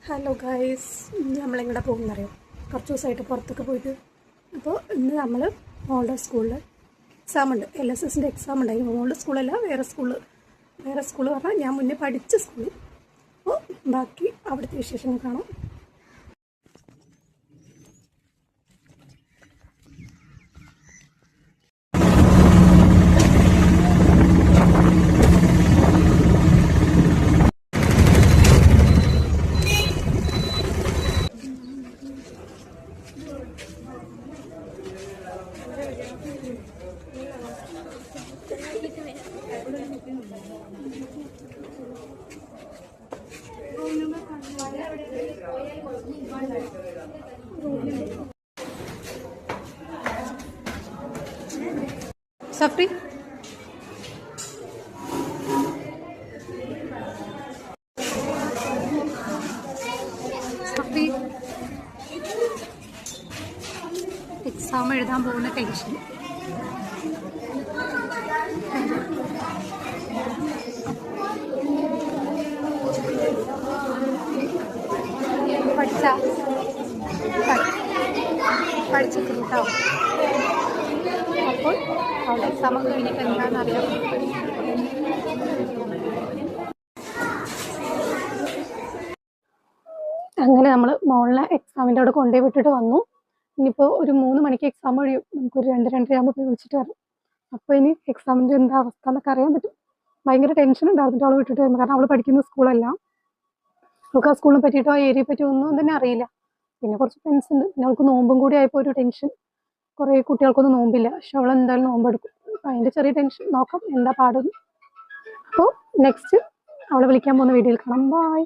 Hello guys, നമ്മളെങ്ങോട്ടാ പോകുന്നറിയോ? കുറച്ച് ദിവസമായിട്ട് പുറത്തൊക്കെ പോയിട്ട്. അപ്പോൾ ഇന്ന് നമ്മൾ മോളുടെ സ്കൂളിൽ എക്സാം ഉണ്ട്. LSSൻ്റെ എക്സാം ഉണ്ടായിരുന്നു. മോളുടെ സ്കൂളല്ല, വേറെ സ്കൂൾ പറഞ്ഞാൽ ഞാൻ മുന്നേ പഠിച്ച സ്കൂൾ. അപ്പോൾ ബാക്കി അവിടുത്തെ വിശേഷങ്ങൾ കാണാം. സഫ്രി, എക്സാം എഴുതാൻ പോകുന്ന ടെൻഷൻ. പഠിച്ചിട്ടുണ്ട് കേട്ടോ. അപ്പോൾ അവിടെ എക്സാം കഴിഞ്ഞിട്ട് എന്താണെന്നറിയാം. അങ്ങനെ നമ്മൾ മോളിനെ എക്സാമിൻ്റെ അവിടെ കൊണ്ടുപോയി വിട്ടിട്ട് വന്നു. ഇനിയിപ്പോൾ ഒരു 3 മണിക്ക് എക്സാം കഴിയും. നമുക്കൊരു 2-2:30 ആകുമ്പോൾ പോയി വിളിച്ചിട്ട് വരണം. അപ്പോൾ ഇനി എക്സാമിൻ്റെ എന്താ അവസ്ഥ എന്നൊക്കെ അറിയാൻ പറ്റും. ഭയങ്കര ടെൻഷൻ ഉണ്ടായിരുന്നു അവൾ വിട്ടിട്ട് വരുമ്പോൾ. കാരണം അവൾ പഠിക്കുന്ന സ്കൂളല്ല. അവൾക്ക് ആ സ്കൂളിനെ പറ്റിയിട്ടോ ആ ഏരിയയെ പറ്റിയോ ഒന്നും തന്നെ അറിയില്ല. പിന്നെ കുറച്ച് ഫ്രണ്ട്സ് ഉണ്ട്. പിന്നെ അവൾക്ക് നോമ്പും കൂടി ആയപ്പോൾ ഒരു ടെൻഷൻ. കുറേ കുട്ടികൾക്കൊന്നും നോമ്പില്ല, പക്ഷെ അവൾ എന്തായാലും നോമ്പെടുക്കും. അപ്പോൾ അതിൻ്റെ ചെറിയ ടെൻഷൻ. നോക്കാം എന്താ പാടുന്നു. അപ്പോൾ നെക്സ്റ്റ് അവളെ വിളിക്കാൻ പോകുന്ന വീഡിയോയിൽ കാണാം. ബൈ.